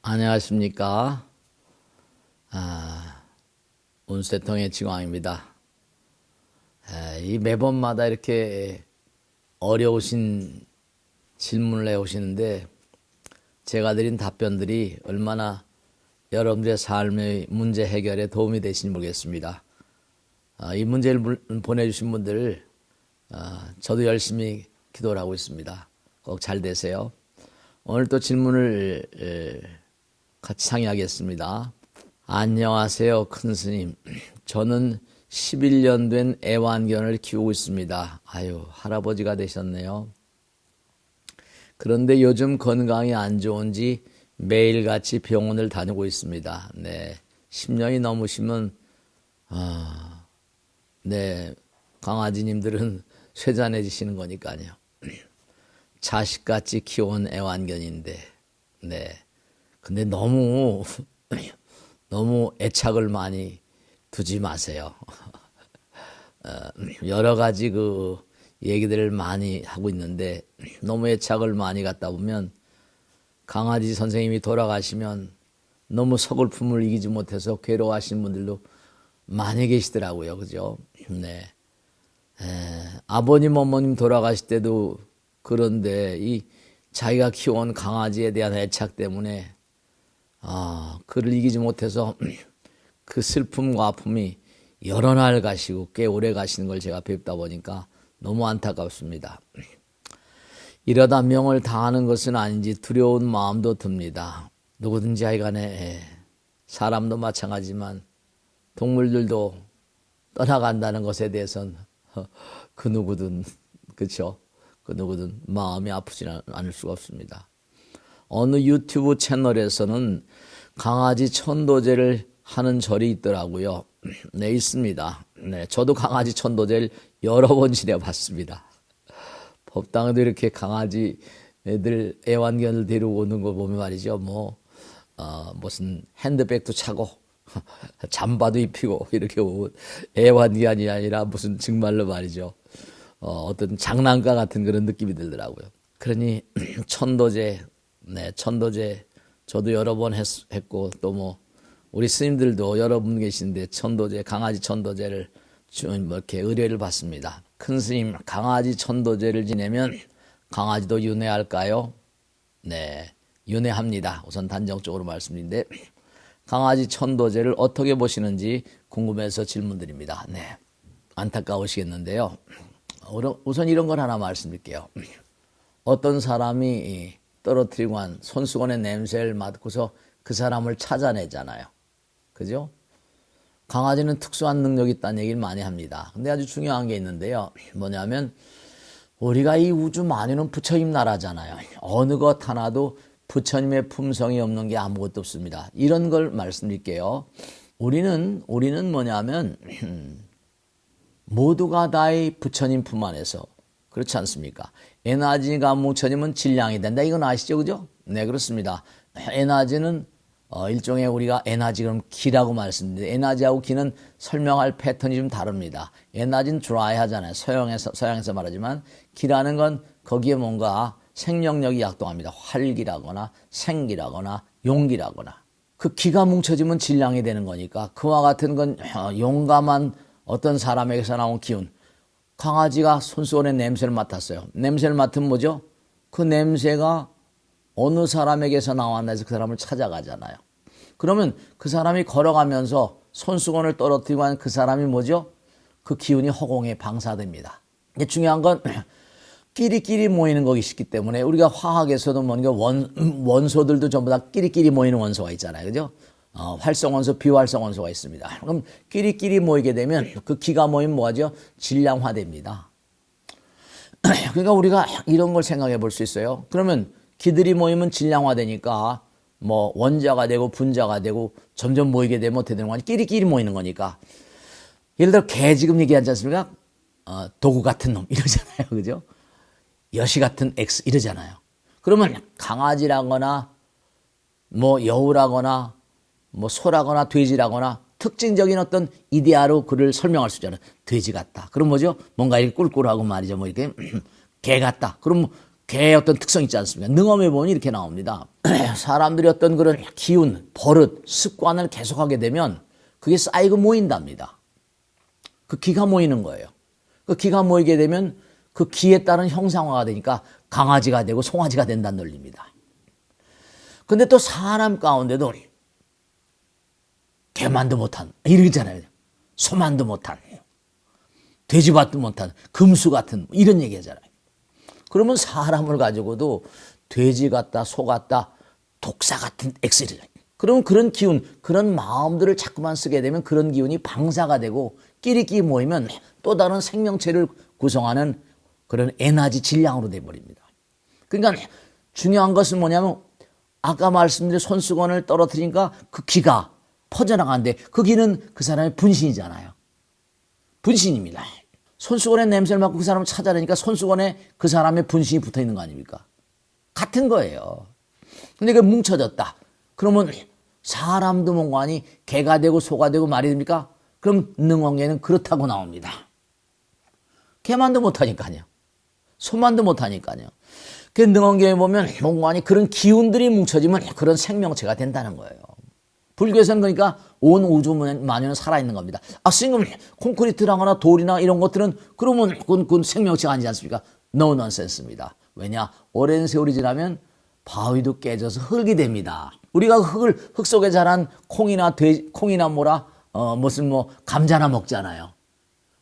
안녕하십니까. 운세통의 지광입니다. 이 매번마다 이렇게 어려우신 질문을 해오시는데 제가 드린 답변들이 얼마나 여러분들의 삶의 문제 해결에 도움이 되시는지 모르겠습니다. 이 문제를 보내주신 분들 저도 열심히 기도를 하고 있습니다. 꼭 잘 되세요. 오늘 또 질문을 같이 상의하겠습니다. 안녕하세요, 큰 스님. 저는 11년 된 애완견을 키우고 있습니다. 아유, 할아버지가 되셨네요. 그런데 요즘 건강이 안 좋은지 매일같이 병원을 다니고 있습니다. 네, 10년이 넘으시면 네, 강아지님들은 쇠잔해지시는 거니까요. 자식같이 키워온 애완견인데, 네. 근데 너무 애착을 많이 두지 마세요. 여러 가지 얘기들을 많이 하고 있는데 너무 애착을 많이 갖다 보면 강아지 선생님이 돌아가시면 너무 서글픔을 이기지 못해서 괴로워하시는 분들도 많이 계시더라고요. 그죠? 네. 아버님, 어머님 돌아가실 때도 그런데 이 자기가 키워온 강아지에 대한 애착 때문에 그를 이기지 못해서 그 슬픔과 아픔이 여러 날 가시고 꽤 오래 가시는 걸 제가 뵙다 보니까 너무 안타깝습니다. 이러다 명을 당하는 것은 아닌지 두려운 마음도 듭니다. 누구든지 하여간에 사람도 마찬가지지만 동물들도 떠나간다는 것에 대해서는 그 누구든 그렇죠? 그 누구든 마음이 아프지 않을 수가 없습니다. 어느 유튜브 채널에서는 강아지 천도제를 하는 절이 있더라고요. 네, 있습니다. 네, 저도 강아지 천도제를 여러 번 지내봤습니다. 법당에도 이렇게 강아지 애들 애완견을 데리고 오는 거 보면 말이죠. 무슨 핸드백도 차고 잠바도 입히고 이렇게 오고 애완견이 아니라 무슨 정말로 말이죠. 어떤 장난감 같은 그런 느낌이 들더라고요. 그러니 천도제, 네, 천도제 저도 여러 번 했고 또 우리 스님들도 여러 분 계신데 천도제, 강아지 천도제를 이렇게 의뢰를 받습니다. 큰 스님, 강아지 천도제를 지내면 강아지도 윤회할까요? 네, 윤회합니다. 우선 단정적으로 말씀드린데 강아지 천도제를 어떻게 보시는지 궁금해서 질문드립니다. 네, 안타까우시겠는데요. 우선 이런 걸 하나 말씀드릴게요. 어떤 사람이 떨어뜨리고 한 손수건의 냄새를 맡고서 그 사람을 찾아내잖아요. 그죠? 강아지는 특수한 능력이 있다는 얘기를 많이 합니다. 근데 아주 중요한 게 있는데요. 뭐냐면 우리가 이 우주 만유는 부처님 나라잖아요. 어느 것 하나도 부처님의 품성이 없는 게 아무것도 없습니다. 이런 걸 말씀드릴게요. 우리는 뭐냐면 모두가 다의 부처님 품 안에서 그렇지 않습니까? 에너지가 뭉쳐지면 질량이 된다. 이건 아시죠? 그죠? 네, 그렇습니다. 에너지는 일종의 우리가 에너지 그럼 기라고 말씀드리는데 에너지하고 기는 설명할 패턴이 좀 다릅니다. 에너지는 드라이 하잖아요. 서양에서 말하지만 기라는 건 거기에 뭔가 생명력이 작동합니다. 활기라거나 생기라거나 용기라거나. 그 기가 뭉쳐지면 질량이 되는 거니까 그와 같은 건 용감한 어떤 사람에게서 나온 기운. 강아지가 손수건의 냄새를 맡았어요. 냄새를 맡으면 뭐죠? 그 냄새가 어느 사람에게서 나왔나 해서 그 사람을 찾아가잖아요. 그러면 그 사람이 걸어가면서 손수건을 떨어뜨리고 한 그 사람이 뭐죠? 그 기운이 허공에 방사됩니다. 이게 중요한 건 끼리끼리 모이는 것이기 때문에 우리가 화학에서도 뭔가 원소들도 전부 다 끼리끼리 모이는 원소가 있잖아요. 그죠? 활성원소, 비활성원소가 있습니다. 그럼 끼리끼리 모이게 되면 그 기가 모이면 뭐하죠? 질량화됩니다. 그러니까 우리가 이런 걸 생각해 볼 수 있어요. 그러면 기들이 모이면 질량화되니까 원자가 되고 분자가 되고 점점 모이게 되면 어떻게 되는 거냐? 끼리끼리 모이는 거니까. 예를 들어 개 지금 얘기하지 않습니까? 도구 같은 놈 이러잖아요. 그죠? 여시 같은 X 이러잖아요. 그러면 강아지라거나 여우라거나 소라거나 돼지라거나 특징적인 어떤 이데아로 그를 설명할 수 있잖아요. 돼지 같다. 그럼 뭐죠? 뭔가 이렇게 꿀꿀하고 말이죠. 이렇게 개 같다. 그럼 개의 어떤 특성이 있지 않습니까? 능엄해 보면 이렇게 나옵니다. 사람들이 어떤 그런 기운, 버릇, 습관을 계속하게 되면 그게 쌓이고 모인답니다. 그 기가 모이는 거예요. 그 기가 모이게 되면 그 기에 따른 형상화가 되니까 강아지가 되고 송아지가 된다는 논리입니다. 근데 또 사람 가운데도 개만도 못한, 이러잖아요. 소만도 못한, 돼지밭도 못한, 금수 같은, 이런 얘기 하잖아요. 그러면 사람을 가지고도 돼지 같다, 소 같다, 독사 같은 엑셀이래. 그러면 그런 기운, 그런 마음들을 자꾸만 쓰게 되면 그런 기운이 방사가 되고 끼리끼리 모이면 또 다른 생명체를 구성하는 그런 에너지 질량으로 돼버립니다. 그러니까 중요한 것은 뭐냐면 아까 말씀드린 손수건을 떨어뜨리니까 그 기가 퍼져나가는데 그 기는 그 사람의 분신이잖아요. 분신입니다. 손수건의 냄새를 맡고 그 사람을 찾아내니까 손수건에 그 사람의 분신이 붙어 있는 거 아닙니까? 같은 거예요. 근데 그게 뭉쳐졌다. 그러면 사람도 몽관이 개가 되고 소가 되고 말이 됩니까? 그럼 능엄개는 그렇다고 나옵니다. 개만도 못하니까요. 소만도 못하니까요. 그 능엄개에 보면 몽관이 그런 기운들이 뭉쳐지면 그런 생명체가 된다는 거예요. 불교에서는 그러니까 온 우주 만유는 살아있는 겁니다. 아, 스님, 콘크리트라거나 돌이나 이런 것들은 그러면 그건 생명체가 아니지 않습니까? No nonsense입니다. 왜냐? 오랜 세월이 지나면 바위도 깨져서 흙이 됩니다. 우리가 흙 속에 자란 콩이나 무슨 감자나 먹잖아요.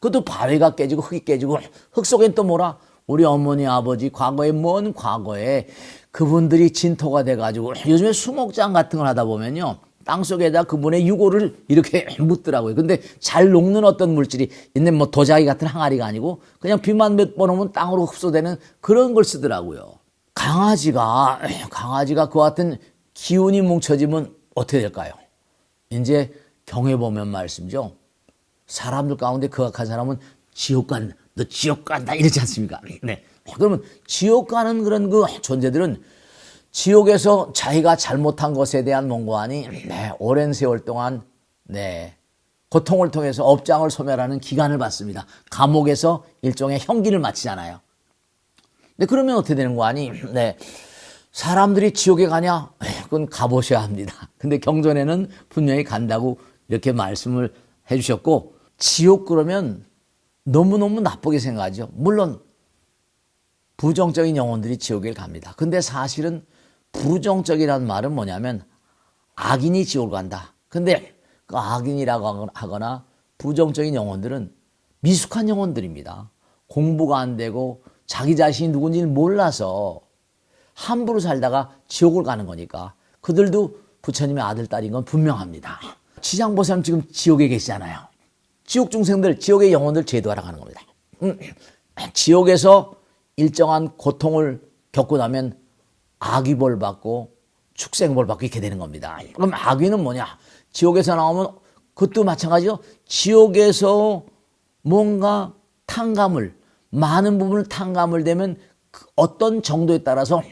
그것도 바위가 깨지고 흙이 깨지고 흙 속엔 또 뭐라? 우리 어머니, 아버지, 먼 과거에 그분들이 진토가 돼가지고 요즘에 수목장 같은 걸 하다 보면요. 땅속에다 그분의 유골을 이렇게 묻더라고요. 근데 잘 녹는 어떤 물질이 있는 도자기 같은 항아리가 아니고 그냥 비만 몇 번 오면 땅으로 흡수되는 그런 걸 쓰더라고요. 강아지가 그와 같은 기운이 뭉쳐지면 어떻게 될까요? 이제 경에 보면 말씀이죠. 사람들 가운데 그 악한 사람은 지옥 간다. 너 지옥 간다. 이러지 않습니까? 네. 그러면 지옥 가는 그런 그 존재들은 지옥에서 자기가 잘못한 것에 대한 몽고하니 오랜 세월 동안 고통을 통해서 업장을 소멸하는 기간을 받습니다. 감옥에서 일종의 형기를 마치잖아요. 근데 그러면 어떻게 되는 거 아니? 사람들이 지옥에 가냐? 그건 가보셔야 합니다. 근데 경전에는 분명히 간다고 이렇게 말씀을 해주셨고, 지옥 그러면 너무너무 나쁘게 생각하죠. 물론 부정적인 영혼들이 지옥에 갑니다. 근데 사실은 부정적이라는 말은 뭐냐면 악인이 지옥을 간다. 근데 그 악인이라고 하거나 부정적인 영혼들은 미숙한 영혼들입니다. 공부가 안 되고 자기 자신이 누군지를 몰라서 함부로 살다가 지옥을 가는 거니까 그들도 부처님의 아들, 딸인 건 분명합니다. 지장보살은 지금 지옥에 계시잖아요. 지옥 중생들, 지옥의 영혼들 제도하러 가는 겁니다. 지옥에서 일정한 고통을 겪고 나면 악귀벌 받고 축생벌 받고 이렇게 되는 겁니다. 그럼 악귀는 뭐냐? 지옥에서 나오면 그것도 마찬가지죠. 지옥에서 뭔가 많은 부분을 탕감을 되면 어떤 정도에 따라서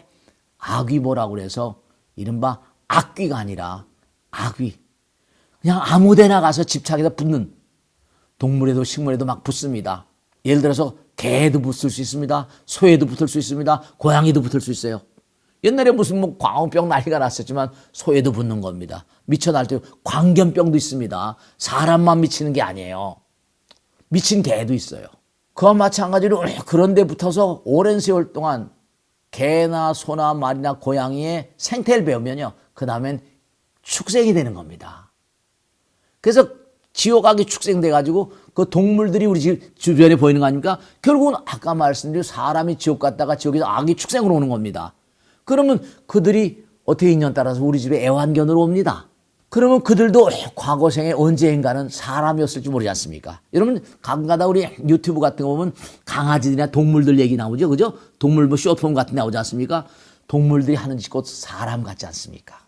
악귀보라고 그래서 이른바 악귀가 아니라 악귀. 그냥 아무 데나 가서 집착해서 붙는, 동물에도 식물에도 막 붙습니다. 예를 들어서 개에도 붙을 수 있습니다. 소에도 붙을 수 있습니다. 고양이도 붙을 수 있어요. 옛날에 무슨 광우병 난리가 났었지만 소에도 붙는 겁니다. 미쳐 날뛰고 광견병도 있습니다. 사람만 미치는 게 아니에요. 미친 개도 있어요. 그와 마찬가지로 그런 데 붙어서 오랜 세월 동안 개나 소나 말이나 고양이의 생태를 배우면요. 그 다음엔 축생이 되는 겁니다. 그래서 지옥악이 축생돼가지고 그 동물들이 우리 집 주변에 보이는 거 아닙니까? 결국은 아까 말씀드린 사람이 지옥 갔다가 지옥에서 악이 축생으로 오는 겁니다. 그러면 그들이 어떻게 인연 따라서 우리 집에 애완견으로 옵니다. 그러면 그들도 과거생에 언제인가는 사람이었을지 모르지 않습니까? 여러분 가끔가다 우리 유튜브 같은 거 보면 강아지들이나 동물들 얘기 나오죠. 그죠? 동물 쇼폼 같은 데 나오지 않습니까? 동물들이 하는 짓 곧 사람 같지 않습니까?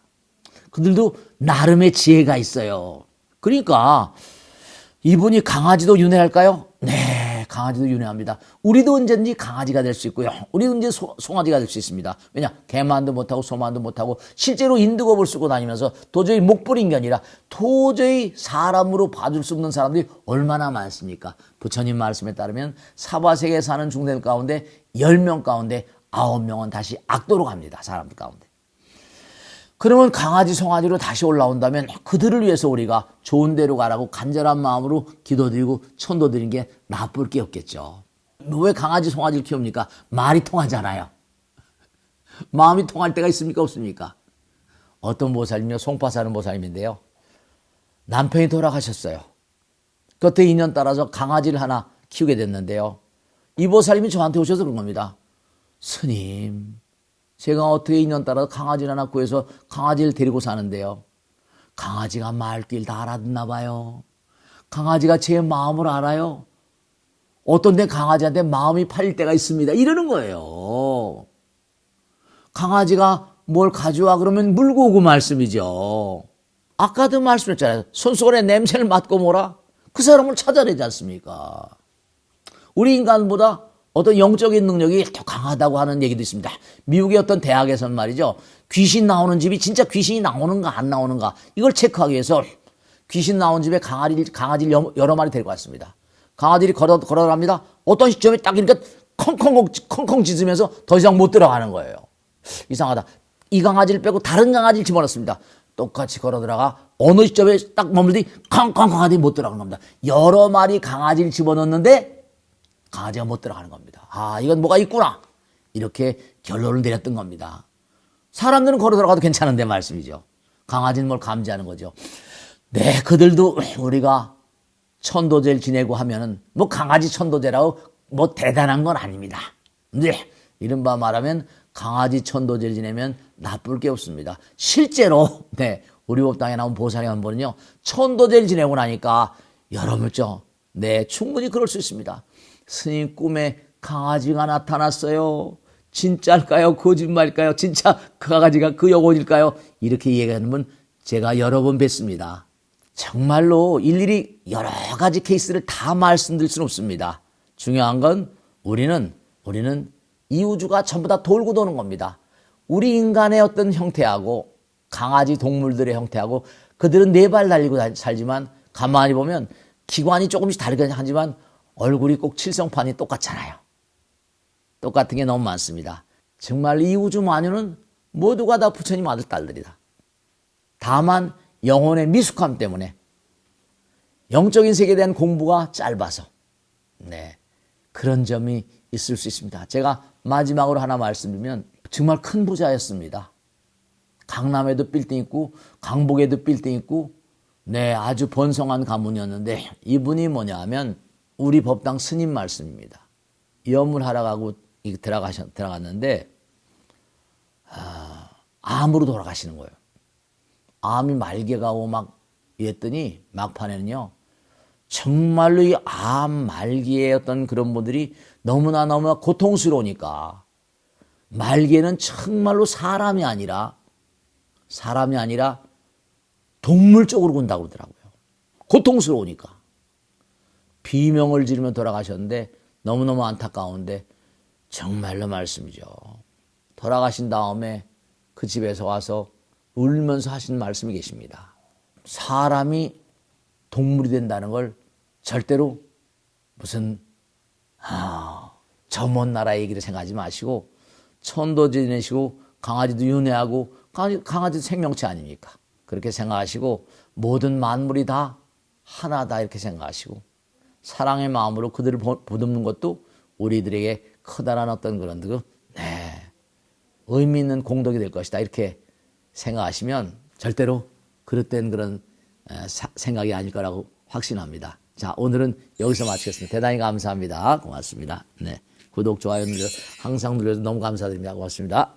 그들도 나름의 지혜가 있어요. 그러니까 이분이 강아지도 윤회할까요? 네, 강아지도 윤회합니다. 우리도 언제든지 강아지가 될 수 있고요. 우리도 언제 송아지가 될 수 있습니다. 왜냐? 개만도 못하고 소만도 못하고 실제로 인두겁을 쓰고 다니면서 도저히 목불인 게 아니라 도저히 사람으로 봐줄 수 없는 사람들이 얼마나 많습니까? 부처님 말씀에 따르면 사바세계에 사는 중생 가운데 10명 가운데 9명은 다시 악도로 갑니다. 사람들 가운데. 그러면 강아지 송아지로 다시 올라온다면 그들을 위해서 우리가 좋은 데로 가라고 간절한 마음으로 기도드리고 천도드리는 게 나쁠 게 없겠죠. 왜 강아지 송아지를 키웁니까? 말이 통하잖아요. 마음이 통할 때가 있습니까? 없습니까? 어떤 보살님이요, 송파 사는 보살님인데요. 남편이 돌아가셨어요. 그때 인연 따라서 강아지를 하나 키우게 됐는데요. 이 보살님이 저한테 오셔서 그런 겁니다. 스님, 제가 어떻게 인연 따라서 강아지를 하나 구해서 강아지를 데리고 사는데요. 강아지가 말귀를 다 알아듣나 봐요. 강아지가 제 마음을 알아요. 어떤 데 강아지한테 마음이 팔릴 때가 있습니다. 이러는 거예요. 강아지가 뭘 가져와 그러면 물고 오고 말씀이죠. 아까도 말씀했잖아요. 손수건에 냄새를 맡고 뭐라? 그 사람을 찾아내지 않습니까? 우리 인간보다 어떤 영적인 능력이 더 강하다고 하는 얘기도 있습니다. 미국의 어떤 대학에서는 말이죠. 귀신 나오는 집이 진짜 귀신이 나오는가 안 나오는가 이걸 체크하기 위해서 귀신 나온 집에 강아지를 여러 마리 데리고 왔습니다. 강아지들이 걸어갑니다. 어떤 시점에 딱 이렇게 컹컹 짖으면서 더 이상 못 들어가는 거예요. 이상하다. 이 강아지를 빼고 다른 강아지를 집어넣습니다. 똑같이 걸어 들어가 어느 시점에 딱 머물더니 컹컹 하더니 못 들어가는 겁니다. 여러 마리 강아지를 집어넣는데 강아지가 못 들어가는 겁니다. 아, 이건 뭐가 있구나. 이렇게 결론을 내렸던 겁니다. 사람들은 걸어 들어가도 괜찮은데 말씀이죠. 강아지는 뭘 감지하는 거죠. 네, 그들도 우리가 천도제를 지내고 하면은 뭐 강아지 천도제라고 뭐 대단한 건 아닙니다. 네, 이른바 말하면 강아지 천도제를 지내면 나쁠 게 없습니다. 실제로 네, 우리 법당에 나온 보살이 한 분은요. 천도제를 지내고 나니까 여러분죠. 네, 충분히 그럴 수 있습니다. 스님 꿈에 강아지가 나타났어요. 진짜일까요? 거짓말일까요? 진짜 그 강아지가 그 영혼일까요? 이렇게 얘기하는 분 제가 여러 번 뵀습니다. 정말로 일일이 여러 가지 케이스를 다 말씀드릴 수는 없습니다. 중요한 건 우리는 이 우주가 전부 다 돌고 도는 겁니다. 우리 인간의 어떤 형태하고 강아지 동물들의 형태하고 그들은 네 발 달리고 살지만 가만히 보면 기관이 조금씩 다르긴 하지만 얼굴이 꼭 칠성판이 똑같잖아요. 똑같은 게 너무 많습니다. 정말 이 우주 만유는 모두가 다 부처님 아들 딸들이다. 다만 영혼의 미숙함 때문에 영적인 세계에 대한 공부가 짧아서 네, 그런 점이 있을 수 있습니다. 제가 마지막으로 하나 말씀드리면 정말 큰 부자였습니다. 강남에도 빌딩 있고 강북에도 빌딩 있고 네, 아주 번성한 가문이었는데 이분이 뭐냐 하면 우리 법당 스님 말씀입니다. 염을 하러 들어갔는데 암으로 돌아가시는 거예요. 암이 말기가 오고 막 이랬더니 막판에는요. 정말로 이 암 말기의 어떤 그런 분들이 너무나 고통스러우니까 말기에는 정말로 사람이 아니라 동물 쪽으로 군다고 그러더라고요. 고통스러우니까. 비명을 지르며 돌아가셨는데 너무너무 안타까운데 정말로 말씀이죠. 돌아가신 다음에 그 집에서 와서 울면서 하신 말씀이 계십니다. 사람이 동물이 된다는 걸 절대로 무슨 저 먼 나라 얘기를 생각하지 마시고 천도 지내시고 강아지도 윤회하고 강아지도 생명체 아닙니까? 그렇게 생각하시고 모든 만물이 다 하나다 이렇게 생각하시고 사랑의 마음으로 그들을 보듬는 것도 우리들에게 커다란 어떤 그런 의미 있는 공덕이 될 것이다 이렇게 생각하시면 절대로 그릇된 그런 생각이 아닐 거라고 확신합니다. 자, 오늘은 여기서 마치겠습니다. 대단히 감사합니다. 고맙습니다. 네, 구독, 좋아요 눌러 항상 눌러서 너무 감사드립니다. 고맙습니다.